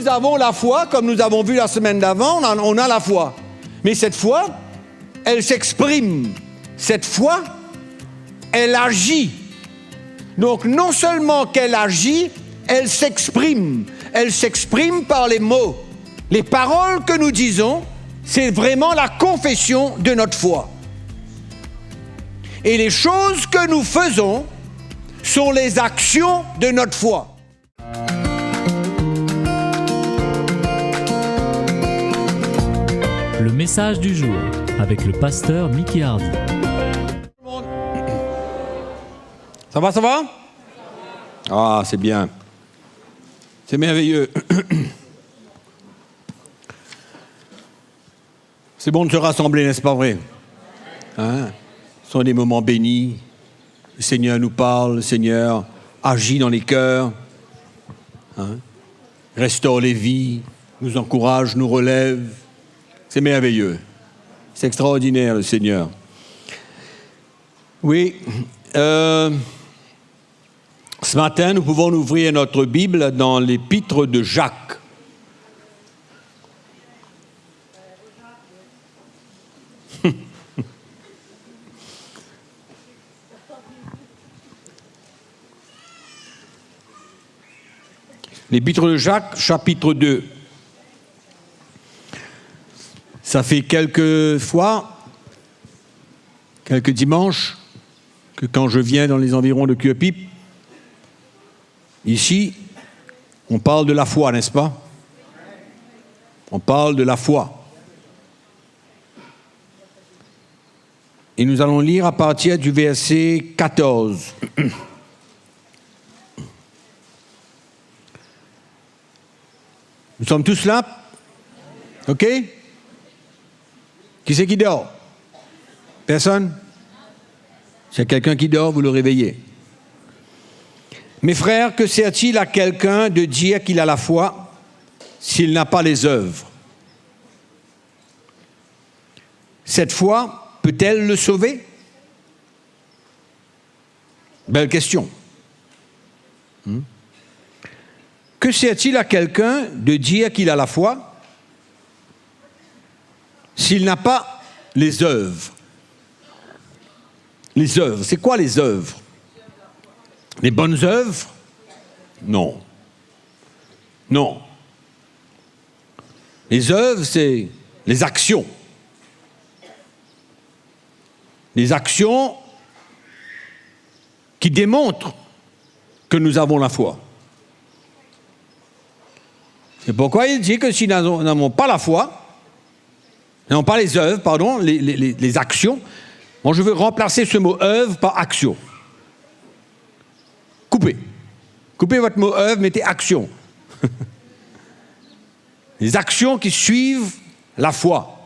nous avons la foi, comme nous avons vu la semaine d'avant, on a la foi. Mais cette foi, elle s'exprime. Cette foi, elle agit. Donc non seulement qu'elle agit, elle s'exprime. Elle s'exprime par les mots. Les paroles que nous disons, c'est vraiment la confession de notre foi. Et les choses que nous faisons sont les actions de notre foi. Le message du jour avec le pasteur Mickey Hardy. Ça va? Ah, c'est bien. C'est merveilleux. C'est bon de se rassembler, n'est-ce pas vrai? Hein? Ce sont des moments bénis. Le Seigneur nous parle, le Seigneur agit dans les cœurs, hein? Restaure les vies, nous encourage, nous relève. C'est merveilleux. C'est extraordinaire, le Seigneur. Oui. Ce matin, nous pouvons ouvrir notre Bible dans l'épître de Jacques. L'épître de Jacques, chapitre 2. Ça fait quelques fois, quelques dimanches, que quand je viens dans les environs de Cuepipe, ici, on parle de la foi, n'est-ce pas? On parle de la foi. Et nous allons lire à partir du verset 14. Nous sommes tous là? OK? Qui c'est qui dort? Personne? S'il y a quelqu'un qui dort, vous le réveillez. Mes frères, que sert-il à quelqu'un de dire qu'il a la foi s'il n'a pas les œuvres? Cette foi peut-elle le sauver? Belle question. Que sert-il à quelqu'un de dire qu'il a la foi s'il n'a pas les œuvres? Les œuvres, c'est quoi les œuvres? Les bonnes œuvres? Non. Non. Les œuvres, c'est les actions. Les actions qui démontrent que nous avons la foi. C'est pourquoi il dit que si nous n'avons pas la foi, nous n'avons pas les œuvres, pardon, les actions, moi je veux remplacer ce mot œuvre par action. Coupez. Coupez votre mot œuvre, mettez action. Les actions qui suivent la foi.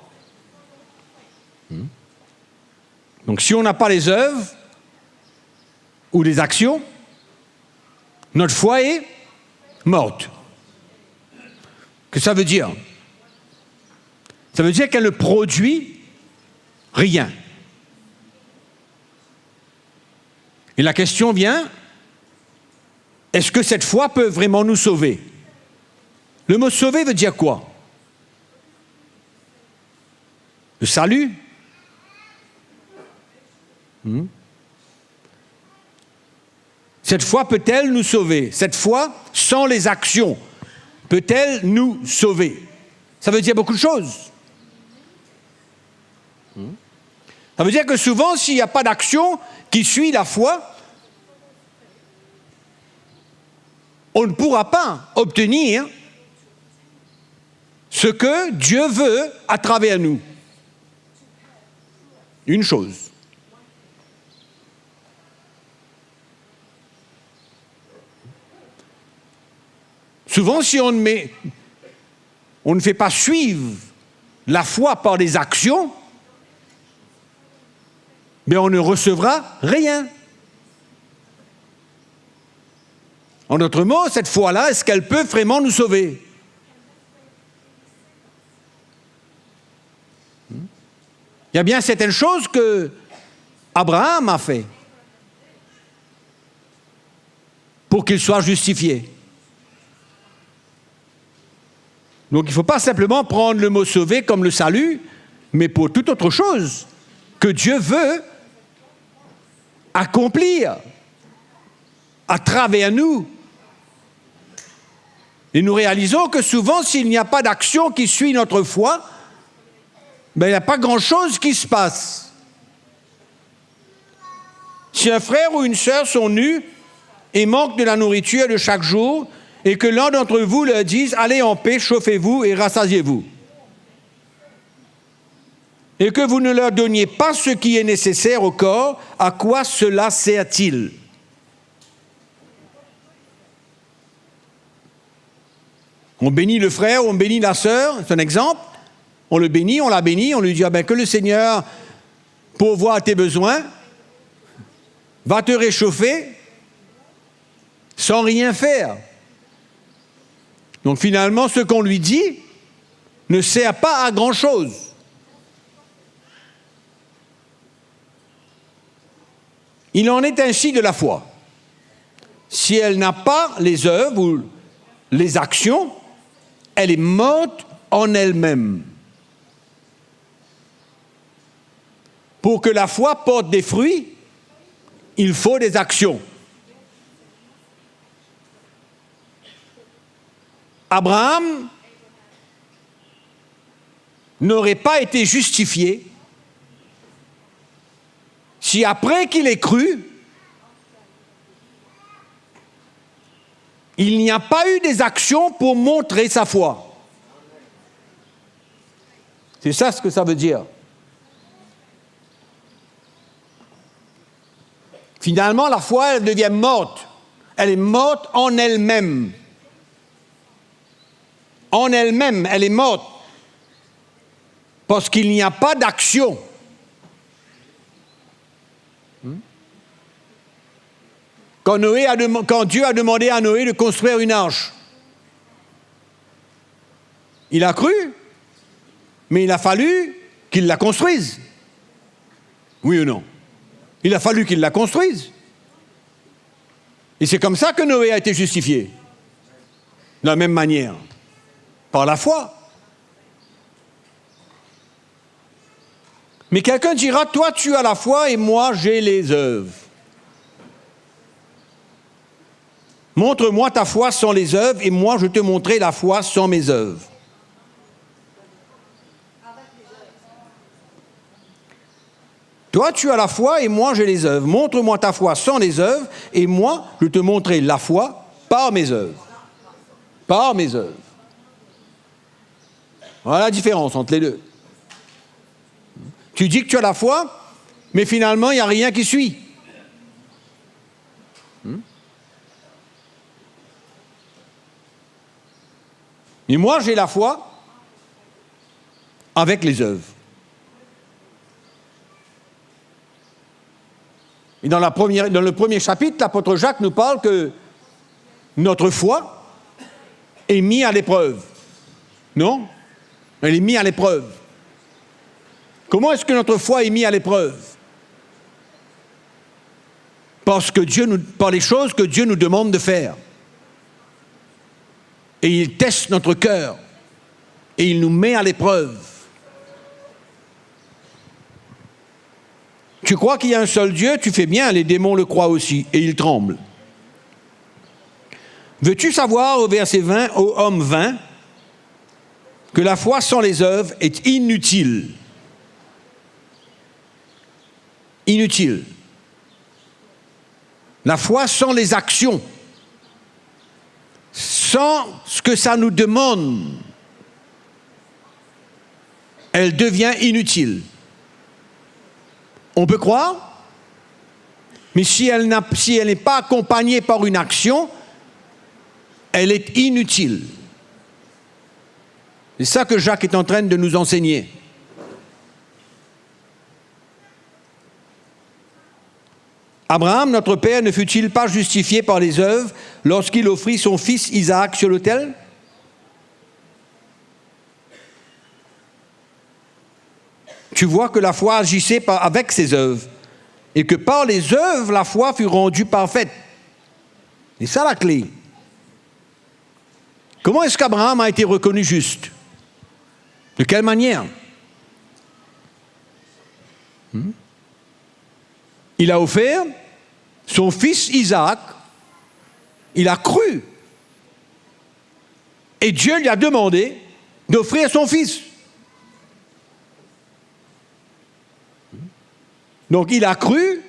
Donc si on n'a pas les œuvres ou les actions, notre foi est morte. Que ça veut dire? Ça veut dire qu'elle ne produit rien. Et la question vient, est-ce que cette foi peut vraiment nous sauver? Le mot sauver veut dire quoi? Le salut? Cette foi peut-elle nous sauver? Cette foi, sans les actions, peut-elle nous sauver? Ça veut dire beaucoup de choses. Ça veut dire que souvent, s'il n'y a pas d'action qui suit la foi, on ne pourra pas obtenir ce que Dieu veut à travers nous. Une chose. Souvent, si on ne fait pas suivre la foi par des actions, mais on ne recevra rien. En d'autres mots, cette foi-là, est-ce qu'elle peut vraiment nous sauver? Il y a bien certaines choses que Abraham a fait pour qu'il soit justifié. Donc il ne faut pas simplement prendre le mot sauver comme le salut, mais pour toute autre chose que Dieu veut accomplir à travers nous. Et nous réalisons que souvent, s'il n'y a pas d'action qui suit notre foi, ben, il n'y a pas grand-chose qui se passe. Si un frère ou une sœur sont nus et manquent de la nourriture de chaque jour, et que l'un d'entre vous leur dise « Allez en paix, chauffez-vous et rassasiez-vous », et que vous ne leur donniez pas ce qui est nécessaire au corps, à quoi cela sert-il? On bénit le frère, on bénit la sœur, c'est un exemple. On le bénit, on la bénit, on lui dit que le Seigneur pourvoie à tes besoins, va te réchauffer sans rien faire. Donc finalement, ce qu'on lui dit ne sert pas à grand-chose. Il en est ainsi de la foi. Si elle n'a pas les œuvres ou les actions, elle est morte en elle-même. Pour que la foi porte des fruits, il faut des actions. Abraham n'aurait pas été justifié si après qu'il ait cru, il n'y a pas eu des actions pour montrer sa foi. C'est ça ce que ça veut dire. Finalement, la foi, elle devient morte. Elle est morte en elle-même. En elle-même, elle est morte. Parce qu'il n'y a pas d'action. Quand Dieu a demandé à Noé de construire une arche, il a cru, mais il a fallu qu'il la construise. Oui ou non? Il a fallu qu'il la construise. Et c'est comme ça que Noé a été justifié. De la même manière. Par la foi. Mais quelqu'un dira, toi tu as la foi et moi j'ai les œuvres. Montre-moi ta foi sans les œuvres et moi je te montrerai la foi sans mes œuvres. Toi, tu as la foi et moi, j'ai les œuvres. Montre-moi ta foi sans les œuvres et moi, je te montrerai la foi par mes œuvres. Par mes œuvres. Voilà la différence entre les deux. Tu dis que tu as la foi, mais finalement, il n'y a rien qui suit. Mais moi, j'ai la foi avec les œuvres. Et dans le premier chapitre, l'apôtre Jacques nous parle que notre foi est mise à l'épreuve. Non? Elle est mise à l'épreuve. Comment est-ce que notre foi est mise à l'épreuve? Par les choses que Dieu nous demande de faire. Et il teste notre cœur. Et il nous met à l'épreuve. Tu crois qu'il y a un seul Dieu, tu fais bien, les démons le croient aussi, et ils tremblent. Veux-tu savoir au verset 20, au homme 20, que la foi sans les œuvres est inutile? Inutile. La foi sans les actions, sans ce que ça nous demande, elle devient inutile. On peut croire, mais si elle n'est pas accompagnée par une action, elle est inutile. C'est ça que Jacques est en train de nous enseigner. Abraham, notre père, ne fut-il pas justifié par les œuvres lorsqu'il offrit son fils Isaac sur l'autel? Tu vois que la foi agissait avec ses œuvres et que par les œuvres, la foi fut rendue parfaite. C'est ça la clé. Comment est-ce qu'Abraham a été reconnu juste? De quelle manière? Il a offert son fils Isaac, il a cru. Et Dieu lui a demandé d'offrir son fils. Donc il a cru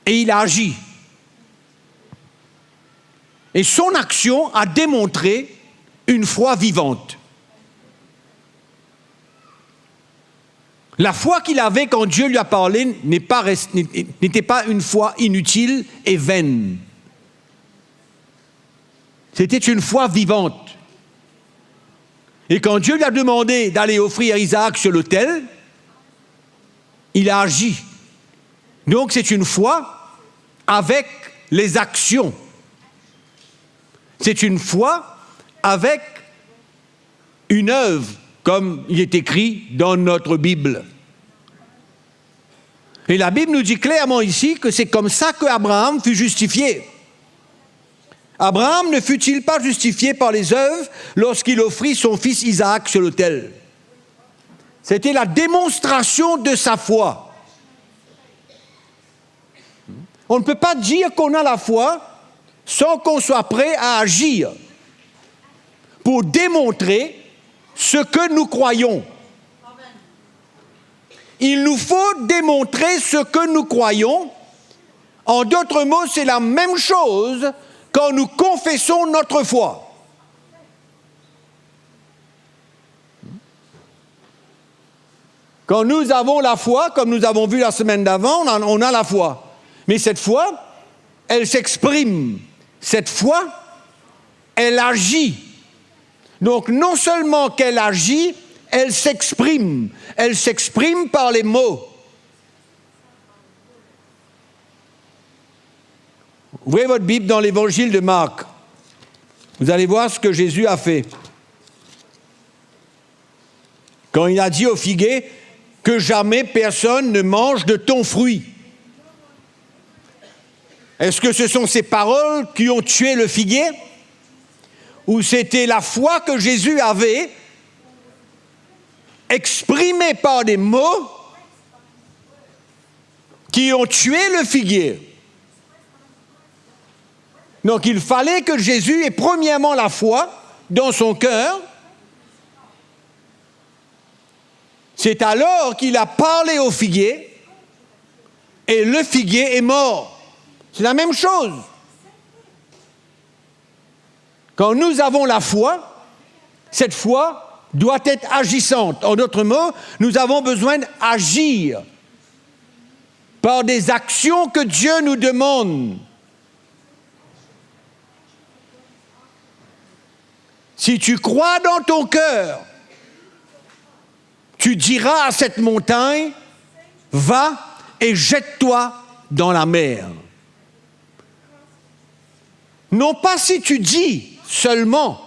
et il a agi. Et son action a démontré une foi vivante. La foi qu'il avait quand Dieu lui a parlé n'était pas une foi inutile et vaine. C'était une foi vivante. Et quand Dieu lui a demandé d'aller offrir Isaac sur l'autel, il a agi. Donc c'est une foi avec les actions. C'est une foi avec une œuvre, comme il est écrit dans notre Bible. Et la Bible nous dit clairement ici que c'est comme ça qu'Abraham fut justifié. Abraham ne fut-il pas justifié par les œuvres lorsqu'il offrit son fils Isaac sur l'autel? C'était la démonstration de sa foi. On ne peut pas dire qu'on a la foi sans qu'on soit prêt à agir pour démontrer ce que nous croyons. Il nous faut démontrer ce que nous croyons. En d'autres mots, c'est la même chose quand nous confessons notre foi. Quand nous avons la foi, comme nous avons vu la semaine d'avant, on a la foi. Mais cette foi, elle s'exprime. Cette foi, elle agit. Donc non seulement qu'elle agit, elle s'exprime. Elle s'exprime par les mots. Ouvrez votre Bible dans l'évangile de Marc. Vous allez voir ce que Jésus a fait. Quand il a dit au figuier que jamais personne ne mange de ton fruit. Est-ce que ce sont ces paroles qui ont tué le figuier? Ou c'était la foi que Jésus avait exprimée par des mots qui ont tué le figuier? Donc il fallait que Jésus ait premièrement la foi dans son cœur. C'est alors qu'il a parlé au figuier et le figuier est mort. C'est la même chose. Quand nous avons la foi, cette foi doit être agissante. En d'autres mots, nous avons besoin d'agir par des actions que Dieu nous demande. Si tu crois dans ton cœur, tu diras à cette montagne, va et jette-toi dans la mer. Non pas si tu dis seulement,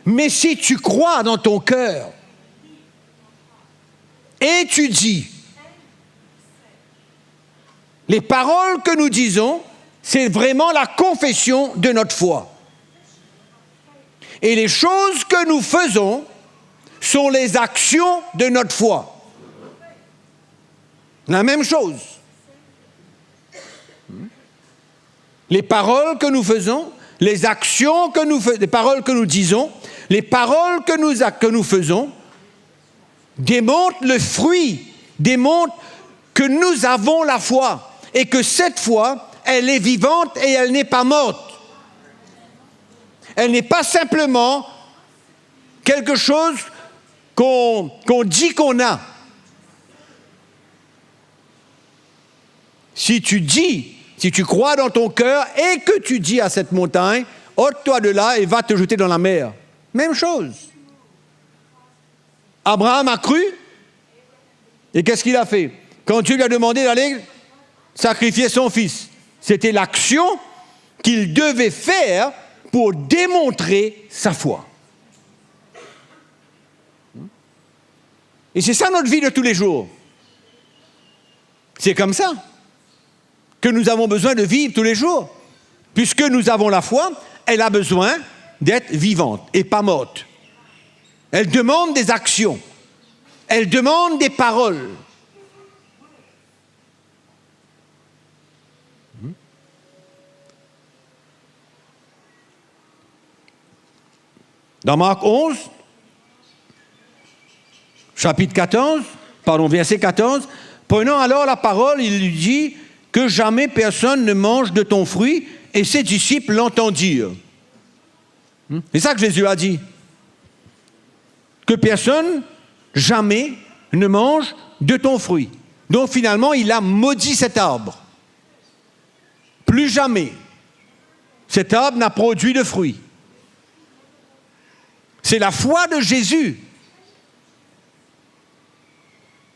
mais si tu crois dans ton cœur et tu dis. Les paroles que nous disons, c'est vraiment la confession de notre foi. Et les choses que nous faisons sont les actions de notre foi. La même chose. Les paroles que nous faisons, les actions que nous faisons, les paroles que nous disons, les paroles que nous faisons démontrent le fruit, démontrent que nous avons la foi et que cette foi, elle est vivante et elle n'est pas morte. Elle n'est pas simplement quelque chose qu'on dit qu'on a. Si tu crois dans ton cœur et que tu dis à cette montagne, ôte-toi de là et va te jeter dans la mer. Même chose. Abraham a cru et qu'est-ce qu'il a fait? Quand Dieu lui a demandé d'aller sacrifier son fils, c'était l'action qu'il devait faire pour démontrer sa foi. Et c'est ça notre vie de tous les jours. C'est comme ça que nous avons besoin de vivre tous les jours. Puisque nous avons la foi, elle a besoin d'être vivante et pas morte. Elle demande des actions. Elle demande des paroles. Dans Marc 11, verset 14, prenant alors la parole, il lui dit que jamais personne ne mange de ton fruit, et ses disciples l'entendirent. C'est ça que Jésus a dit. Que personne, jamais, ne mange de ton fruit. Donc finalement, il a maudit cet arbre. Plus jamais, cet arbre n'a produit de fruits. C'est la foi de Jésus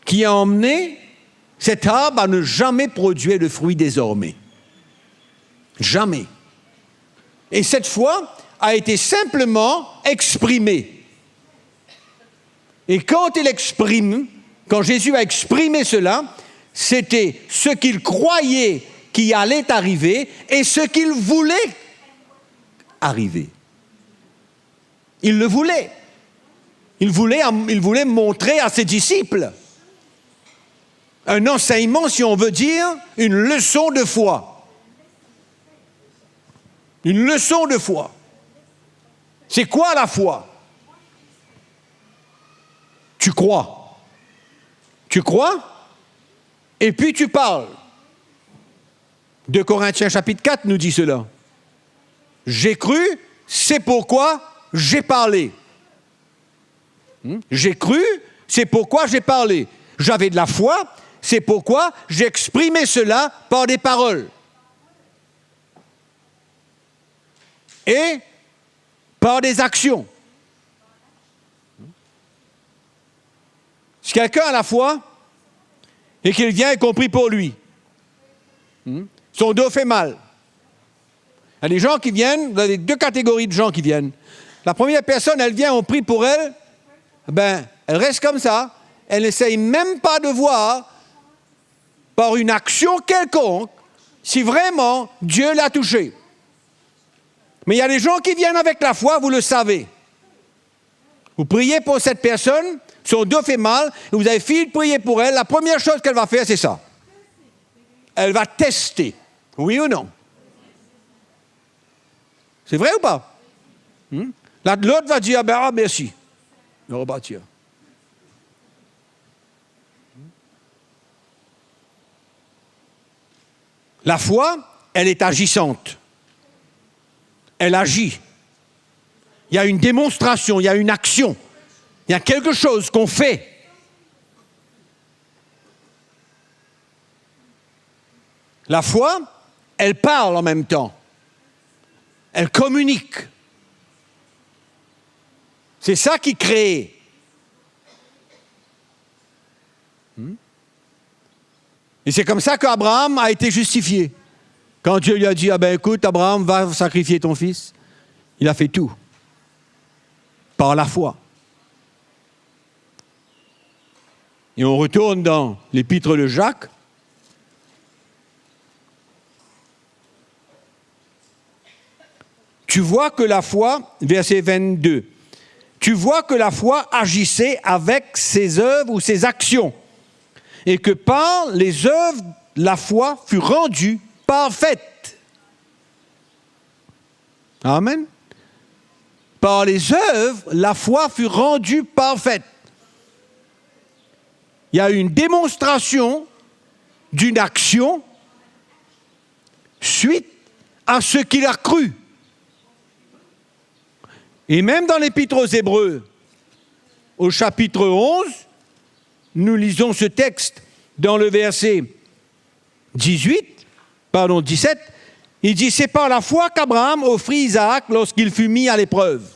qui a emmené cet arbre à ne jamais produire de fruits désormais. Jamais. Et cette foi a été simplement exprimée. Et quand Jésus a exprimé cela, c'était ce qu'il croyait qui allait arriver et ce qu'il voulait arriver. Il le voulait. Il voulait montrer à ses disciples un enseignement, si on veut dire, une leçon de foi. Une leçon de foi. C'est quoi la foi? Tu crois. Tu crois et puis tu parles. 2 Corinthiens chapitre 4 nous dit cela. J'ai cru, c'est pourquoi j'ai parlé. J'ai cru, c'est pourquoi j'ai parlé. J'avais de la foi, c'est pourquoi j'ai exprimé cela par des paroles. Et par des actions. Si quelqu'un a la foi et qu'il vient y compris pour lui, son dos fait mal. Il y a des gens qui viennent, il y a deux catégories de gens qui viennent. La première personne, elle vient, on prie pour elle, elle reste comme ça, elle n'essaye même pas de voir par une action quelconque si vraiment Dieu l'a touché. Mais il y a des gens qui viennent avec la foi, vous le savez. Vous priez pour cette personne, son dos fait mal, et vous avez fini de prier pour elle, la première chose qu'elle va faire, c'est ça. Elle va tester, oui ou non. C'est vrai ou pas? L'autre va dire, merci. Il va repartir. La foi, elle est agissante. Elle agit. Il y a une démonstration, il y a une action. Il y a quelque chose qu'on fait. La foi, elle parle en même temps. Elle communique. C'est ça qui crée. Et c'est comme ça qu'Abraham a été justifié. Quand Dieu lui a dit, écoute, Abraham, va sacrifier ton fils, il a fait tout. Par la foi. Et on retourne dans l'épître de Jacques. Tu vois que la foi, verset 22, tu vois que la foi agissait avec ses œuvres ou ses actions, et que par les œuvres, la foi fut rendue parfaite. Amen. Par les œuvres, la foi fut rendue parfaite. Il y a une démonstration d'une action suite à ce qu'il a cru. Et même dans l'Épître aux Hébreux, au chapitre 11, nous lisons ce texte dans le verset 17, il dit, c'est par la foi qu'Abraham offrit Isaac lorsqu'il fut mis à l'épreuve.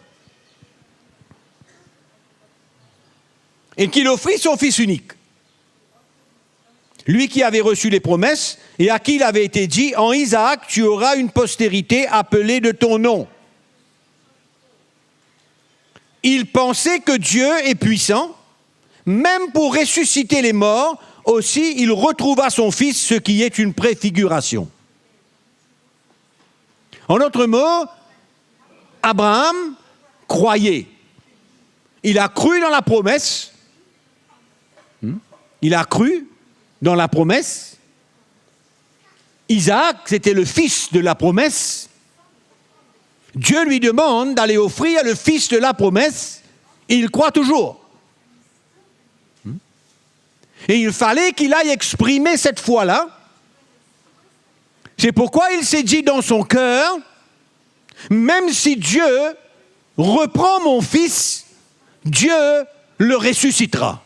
Et qu'il offrit son fils unique. Lui qui avait reçu les promesses et à qui il avait été dit, en Isaac, tu auras une postérité appelée de ton nom. Il pensait que Dieu est puissant, même pour ressusciter les morts, aussi il retrouva son fils, ce qui est une préfiguration. En d'autres mots, Abraham croyait. Il a cru dans la promesse. Il a cru dans la promesse. Isaac, c'était le fils de la promesse. Dieu lui demande d'aller offrir le fils de la promesse. Il croit toujours. Et il fallait qu'il aille exprimer cette foi-là. C'est pourquoi il s'est dit dans son cœur, même si Dieu reprend mon fils, Dieu le ressuscitera.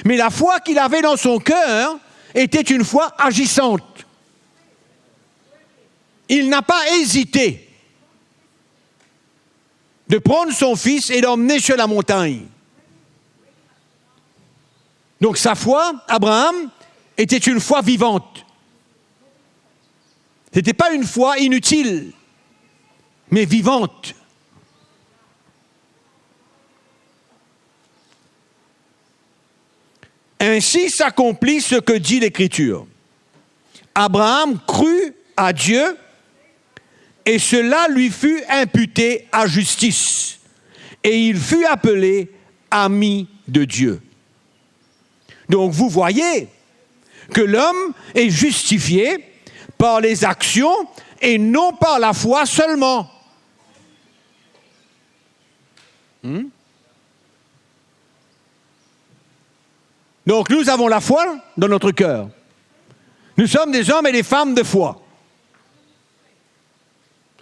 Mais la foi qu'il avait dans son cœur était une foi agissante. Il n'a pas hésité de prendre son fils et d'emmener sur la montagne. Donc sa foi, Abraham, était une foi vivante. Ce n'était pas une foi inutile, mais vivante. Ainsi s'accomplit ce que dit l'Écriture. Abraham crut à Dieu et cela lui fut imputé à justice. Et il fut appelé ami de Dieu. Donc vous voyez que l'homme est justifié par les actions et non par la foi seulement. Donc nous avons la foi dans notre cœur. Nous sommes des hommes et des femmes de foi.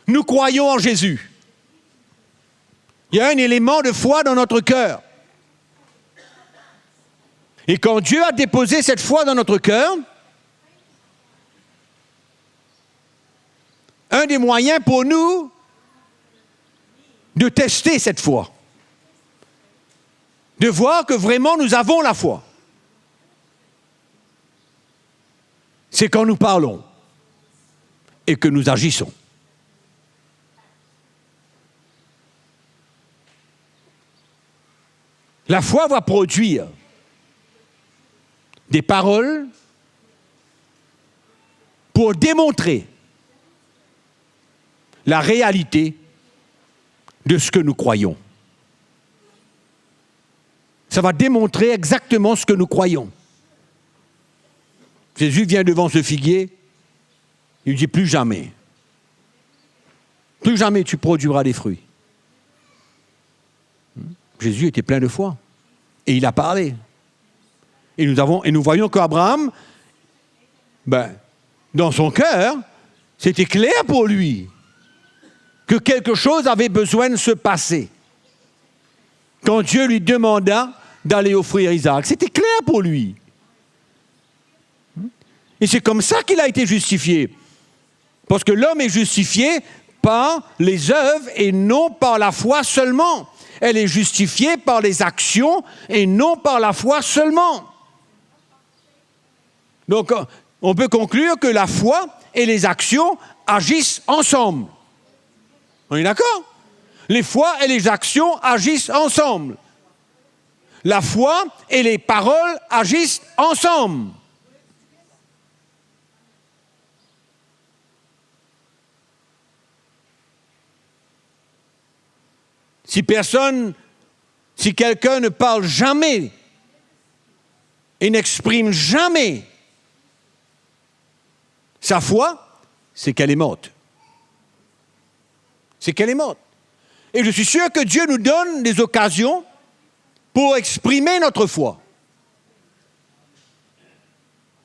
Nous croyons en Jésus. Il y a un élément de foi dans notre cœur. Et quand Dieu a déposé cette foi dans notre cœur, un des moyens pour nous de tester cette foi, de voir que vraiment nous avons la foi, c'est quand nous parlons et que nous agissons. La foi va produire des paroles pour démontrer la réalité de ce que nous croyons. Ça va démontrer exactement ce que nous croyons. Jésus vient devant ce figuier, il dit plus jamais tu produiras des fruits. Jésus était plein de foi et il a parlé. Et nous voyons qu'Abraham, dans son cœur, c'était clair pour lui que quelque chose avait besoin de se passer. Quand Dieu lui demanda d'aller offrir Isaac, c'était clair pour lui. Et c'est comme ça qu'il a été justifié. Parce que l'homme est justifié par les œuvres et non par la foi seulement. Elle est justifiée par les actions et non par la foi seulement. Donc, on peut conclure que la foi et les actions agissent ensemble. On est d'accord? Les foi et les actions agissent ensemble. La foi et les paroles agissent ensemble. Si quelqu'un ne parle jamais et n'exprime jamais sa foi, c'est qu'elle est morte. C'est qu'elle est morte. Et je suis sûr que Dieu nous donne des occasions pour exprimer notre foi.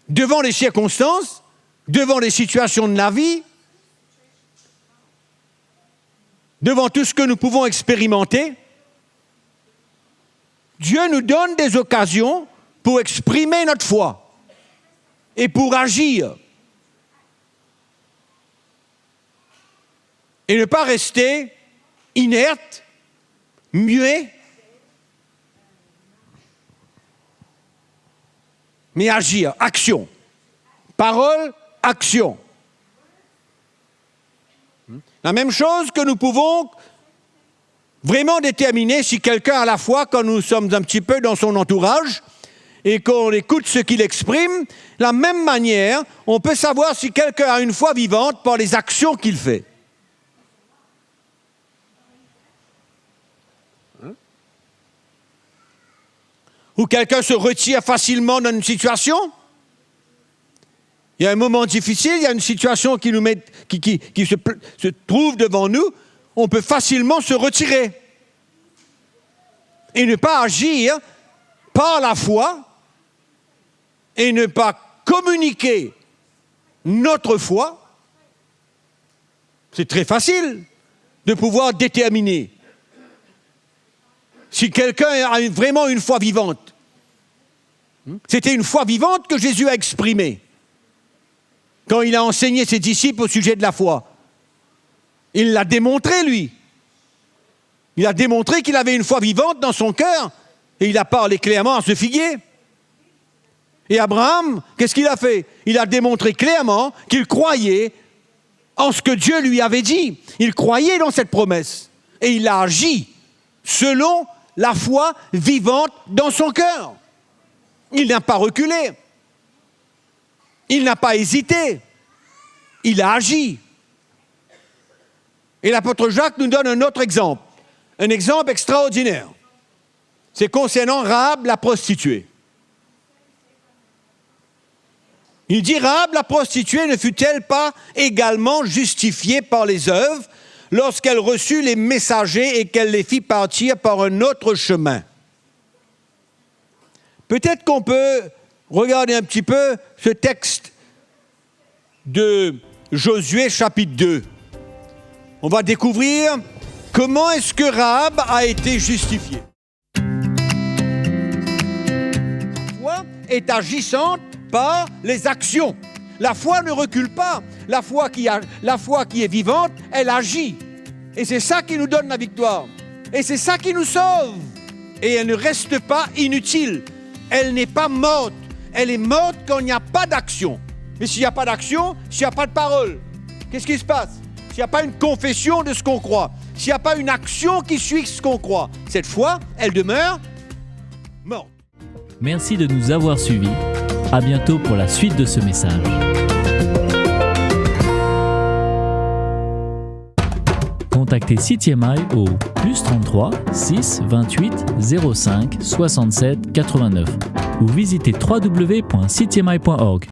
Devant les circonstances, devant les situations de la vie, devant tout ce que nous pouvons expérimenter, Dieu nous donne des occasions pour exprimer notre foi et pour agir. Et ne pas rester inerte, muet, mais agir, action. Parole, action. La même chose que nous pouvons vraiment déterminer si quelqu'un a la foi quand nous sommes un petit peu dans son entourage et qu'on écoute ce qu'il exprime, de la même manière, on peut savoir si quelqu'un a une foi vivante par les actions qu'il fait. Ou quelqu'un se retire facilement dans une situation. Il y a un moment difficile, il y a une situation qui se trouve devant nous, on peut facilement se retirer et ne pas agir par la foi et ne pas communiquer notre foi. C'est très facile de pouvoir déterminer si quelqu'un a vraiment une foi vivante. C'était une foi vivante que Jésus a exprimée quand il a enseigné ses disciples au sujet de la foi. Il l'a démontré, lui. Il a démontré qu'il avait une foi vivante dans son cœur et il a parlé clairement à ce figuier. Et Abraham, qu'est-ce qu'il a fait? Il a démontré clairement qu'il croyait en ce que Dieu lui avait dit. Il croyait dans cette promesse et il a agi selon la foi vivante dans son cœur. Il n'a pas reculé. Il n'a pas hésité. Il a agi. Et l'apôtre Jacques nous donne un autre exemple. Un exemple extraordinaire. C'est concernant Rahab la prostituée. Il dit, Rahab la prostituée ne fut-elle pas également justifiée par les œuvres lorsqu'elle reçut les messagers et qu'elle les fit partir par un autre chemin? Peut-être qu'on peut regarder un petit peu ce texte de Josué chapitre 2. On va découvrir comment est-ce que Rahab a été justifiée. La foi est agissante par les actions. La foi ne recule pas. La foi qui est vivante, elle agit. Et c'est ça qui nous donne la victoire. Et c'est ça qui nous sauve. Et elle ne reste pas inutile. Elle n'est pas morte. Elle est morte quand il n'y a pas d'action. Mais s'il n'y a pas d'action, s'il n'y a pas de parole, qu'est-ce qui se passe? S'il n'y a pas une confession de ce qu'on croit, s'il n'y a pas une action qui suit ce qu'on croit, cette foi, elle demeure morte. Merci de nous avoir suivis. À bientôt pour la suite de ce message. Contactez CityMI au +33 6 28 05 67 89 ou visitez www.citymi.org.